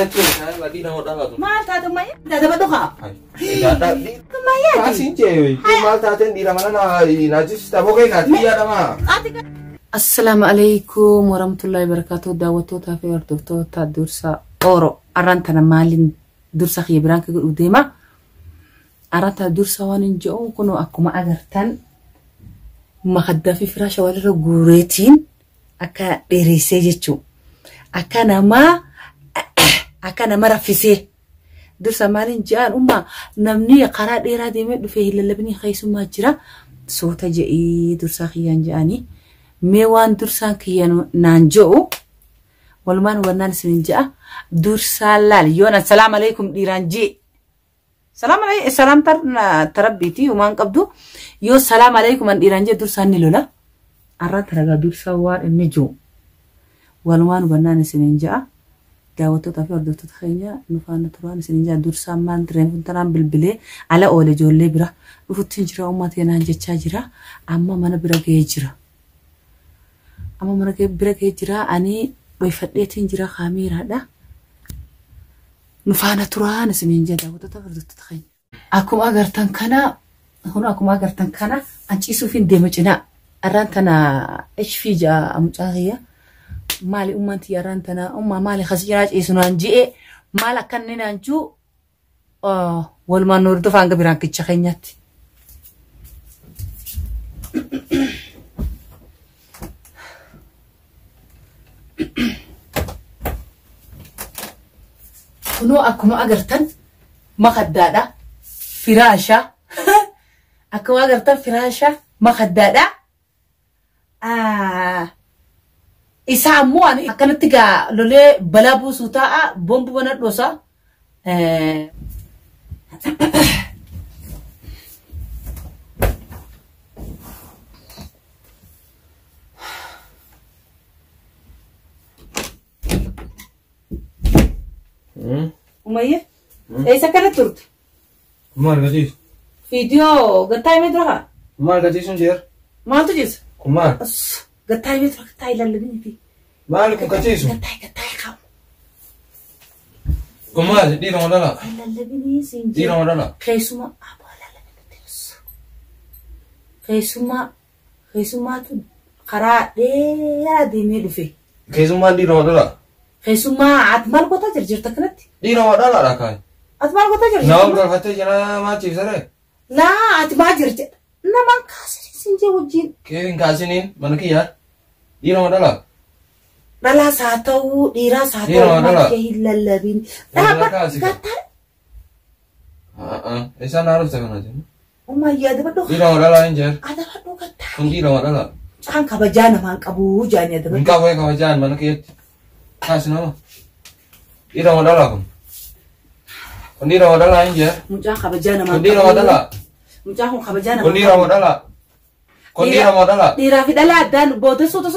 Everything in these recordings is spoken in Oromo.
tu saya lagi nak dah tu. Mal tadi mai, dah dapat doa. Dah di. Kemaya? Kasih je. Mal tadi di mana na jus tak boleh kat dia dah mah. Assalamualaikum warahmatullahi wabarakatuh. Daawwattoota fi hordoftoota dursa oro arantana maalin dursa khibran ka udema aranta dursa wanin joo kuno akuma agartan makhadda fi firasha wala guretin aka dheereessee jechu aka nama rafisee dursa maalin jaan umma namni qaraa dheeraa deemee dhufee hilallabni khaysuma jira soota je'ii dursa khiyyan jaani mewan dursan kiyan nanjo walman wannan sinja dursa lal yona assalamu alaikum diranji salam tarabbiti uman qabdu yo salam alaikum an diranje dursan ni lola arra taraga dursa war enjo walman wannan sinja dawato tafi ordota khaynya nufana turan sinja dursa man tren taram bilbile ala ole jolle bira rufutin jira ummati nan jecha jira amma mana bira geejira amma marake break jira ani boy fadetin jira khamira da nufana turana sininja da wata tafardu tatkhayl akum agartan kana hono akum agartan kana anci sufin demecina arantana ishfija amtaghiya mali ummanti arantana umma mali khasiraj isunan jie mala kannina anju wal manur do fanga biran kichkhanyati kuno akuma agartan makhaddada firasha akuma agartan firasha makhaddada isamu ani akanatiga lole balabu sutaa bombu bana dosa Umayya? Isa ka na turut? Kumar gatis. Video, gatay may draka? Kumar gatis yung sir? Mahal to jis? Kumar. Gatay may draka, gatay lalabin iti. Mahal kung gatis. Gatay ka. Kumar, di naman dala. Ay lalabin isi. Di naman dala. Kaya suma, lalabin iti. Kaya suma to. Kara, di may lufi. Kaya suma di naman dala. Kaisuma atmal ko ta jirjirta kanati di nawa dala rakai atmal ko ta jirjirta nawa dala hate jana ma chi sare la atma jirjirta na man kasiri sinje wujin kevin kasinin manaki ya di nawa dala dala satau dira satau ma ke hilallabin dapat kata esa naruh jangan aja umma ya dapat do di nawa dala injer ada do kata di nawa dala an kabajana man kabu jani dapat engkau yang kawajan manaki kasih nama, ira modal aku, kondira modal lain je, muncah kabajana man, kondira modal lah, muncah hong kabajana, kondira modal lah, kondira modal lah, dira fitala dan bodoh sudah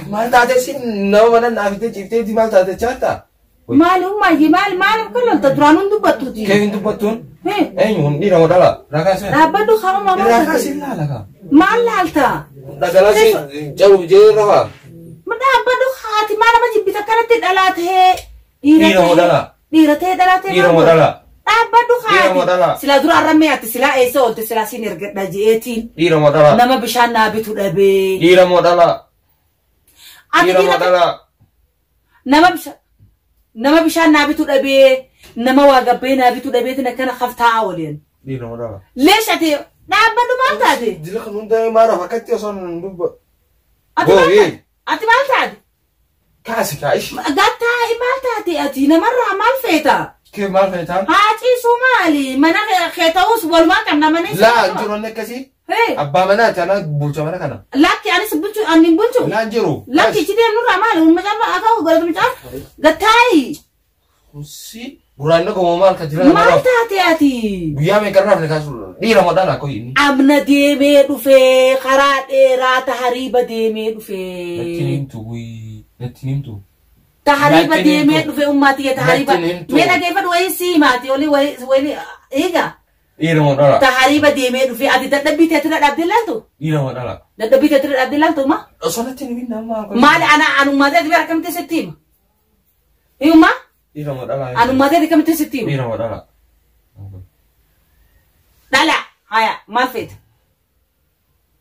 mal tadi sih, nama mana nabi cipte di mal tadi cerita, malum kalau terturanun tu betul dia, kevin tu betul, kondira modal lah, rakasnya, apa tu kamu mama, rakasnya lah kan, mal alta, dagalah sih, jauh je lah. Apa do hati mana macam bisa karate dalat he ira modala ira modala apa do hati sila dura arame ati sila eso te sila sinir daji 18 ira modala nama bishan nabi tu dabe ira modala nama bishan nabi tu dabe nama wagabe nabi tu dabe tina kana khafta awalin ira modala ليش ati apa do malta ati dila kanunda mara hakati son bubu ati malta ati kasih kaish gata malta ati na marra mal feta كيف ما فهمت؟ هاتي سومالي منا خيتاوس والما كان مني لا انجرو نكسي ابا منات انا بوچو منا كان لكي انا سبوچو اني بوچو لا انجرو لكي تشدي نور عمال ما جاب اكو غلط مش غتاي سي قران كو مال كجرا ما تاتي بيا مي كرنا في كاسو دي رمضان كو يني امنا دي مي دوفي خرات رات حريبه دي مي دوفي نتنين تو تحريبه دي مي دوفي امتي تحريبه مينا كيف ويسي ماتي ولي وي ايغا رمضان تحريبه دي مي دوفي ادي تدبي تتر عبد الله تو رمضان تدبي تتر عبد الله تو ما صلاتين مين ما مال انا ما ادري بركم تستيم يوما Ira mo dala. Anu mate kami tesiti. Ira mo dala. Dala. Haya, mafit.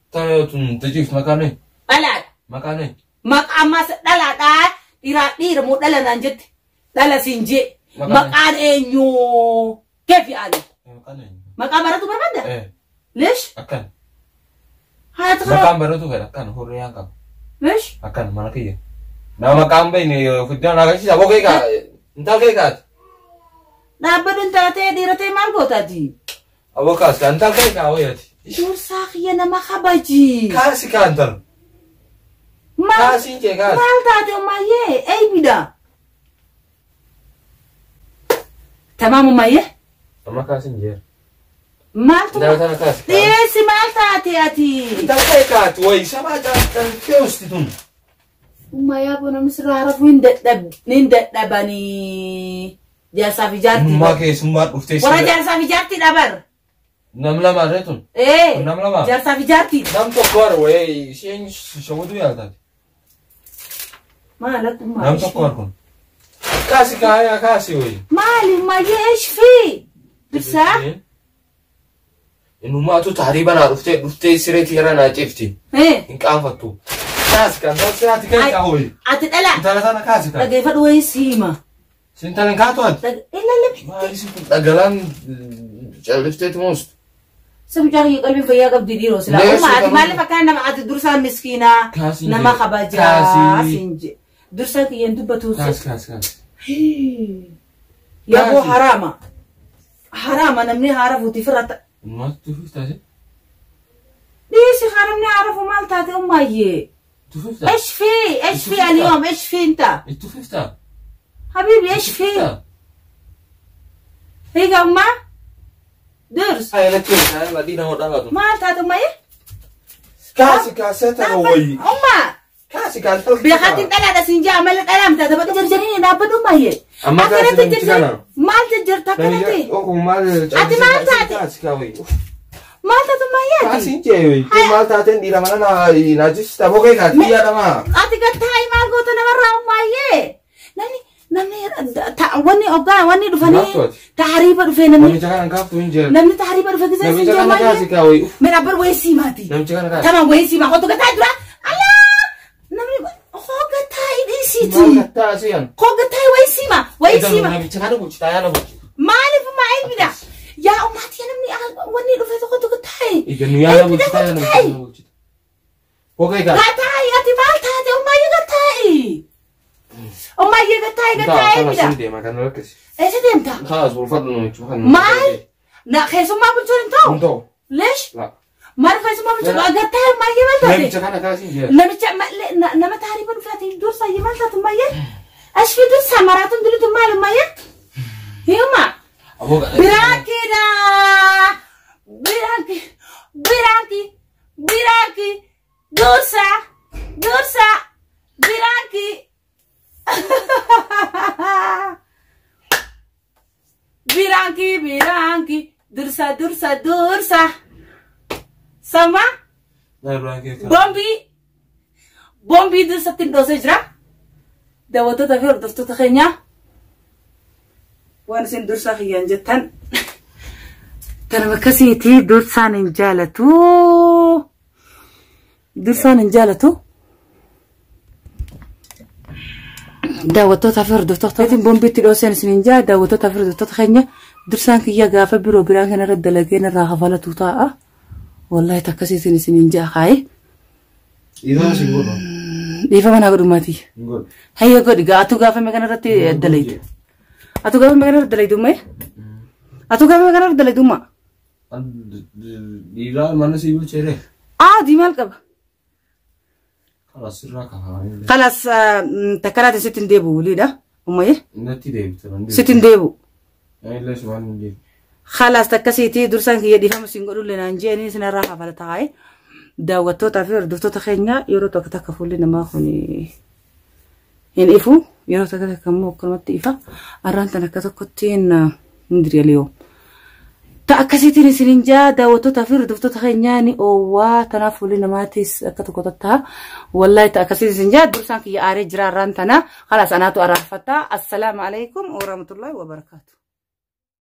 Tayo tun tajif makane. Dala. Makane. Makamas dala da. Ira mo dala nanjet. Dala sinje. Makan enyo. Kefi ali. Makane. Makan baru tu berbeda. Lesh? Akan. Haya tu. Makan baru tu kan akan hurriya kan. Lesh? Akan mana kiye. Nama kambe ni fudyan agak sih abokai ka. Entar kai ka. Na badun tate dirate malgo tadi. Abokas kan entar kai ka oyat. Dursa khiya na makabaji. Kasi ka antar. Kasi je ka. Mal tate umaye. Bida. Tamam umaye? Ama kasi je. Mal tu. Dah sana kasi. Si mal tate ati. Entar kai ka tu oi sama jangan keus ditun. Umaya po na misrara po nindet bani jasa vijati. Make sembat ufte. Wala jasa vijati dabar. Namlama retun. Namlama. Jasa vijati. Nam to kor we sien shogudu ya tadi. Malak umay. Nam to kor kun. Kasi kaya kasi we. Mali umaye ishfi. Bisa? Inuma tu tahriban ufte sireti yara na chefti. Inka afatu. Kasi kan tak sehat kai ka hoy. Ati dala. Dala sana kasi kan. Lagay fadwa sima. Sintalan ka to. Lebih. Wah, isi dagalan jalifte most. Sabi jari kalbi faya gab didiro sila. Ati mali pakan na ati dursa miskina na makabaja sinje. Dursa ki yendu batu. Kasi. Ya bo harama. Harama namni harafu tifrata. Mas tu fista je. Disi haramni harafu malta te umaye. ايش في اليوم ايش في انت انتو فيستا حبيبي ايش في هيك امه درس هاي لك هاي مدينه ودغدو ما انت امه كاسي كاسيتا وي امه كاسي كاسيتا بيخاتي دلا سنجا عملت الام تبقى جرجرين دابد امه اما كاسي ما تجرتا كنتي او ما كاسي كاوي Malta tu mayat. Kasi cewek. Itu Malta ten di mana na najis tabo kai kati ya nama. Ati katai malgo tu nama raum maye. Nani wani oga wani dufani. Tahriba dufani nami. Nami jangan angkat tu injil. Nami tahriba dufani saya Nami jangan angkat si kau. Merabar wesi mati. Nami jangan angkat. Tamam wesi mak. Kau tu katai dura. Allah. Nami kau katai di situ. Kau katai sian. Kau katai wesi mak. Wesi mak. Nami jangan aku cita ya nama. Mali pemain bida. Ya umat ya namni wani dufani kau tu katai. Ikan ya nama cita ya nama. Oke kan. Katai ati Malta ati umaye katai. Umaye katai bida. Sindi makan lagi. Sedem ta. خلاص والفضل انه يشوفها مال لا خيسو ما بتشون انتو انتو ليش لا ما خيسو ما بتشون اقطع ما يمال لا تاتي بتشكنا كاسين جاي لا بتش ما تقريبا فاتي دور صي يمال تاتي ما ايش في دور سمرات دلتو مال ما هيما براكيدا براكي دورسا براكي Biranki dursa sama bombi dursa tindo sejra dawato tafir dursa takhenya wan sin dursa khiyan jatan tarmakasiti dursan injalatu dawato tafir dursa takhenya bombi tindo senja dawato tafir dursa takhenya درسان كي يقافة برو بران كنا رد لقينا راغفالة توطاء والله تكسي سنين جا خاي إذا سيقولوا إذا ما نقول ماتي هيا قد أتو قافة مكان رد دليد أتو قافة مكان رد دليد ما أتو قافة مكان رد دليد ما إذا ما نسيبه شيء دي مالك خلاص راكها خلاص تكرات ستين ديبو ليدا أمي نتي ديب ستين ديبو ليش ما نجي خلاص تكسيتي درسان كي يدي فهم سينقولوا لنا نجيني سنة راحة فلا تاعي داوتو تعرف دكتو تخينيا يرو تكفول لنا ما خوني يعني إفو يرو تكمو كلمة إفا أرانت أنا كتكتين ندري اليوم تأكسيتي نسرنجا داوتو تفير دفتو تخينياني أو تنافولي نماتيس كتكوتتا والله تأكسيتي نسرنجا درسان كي آري جراران تنا خلاص أنا تو أرافتا. السلام عليكم ورحمة الله وبركاته.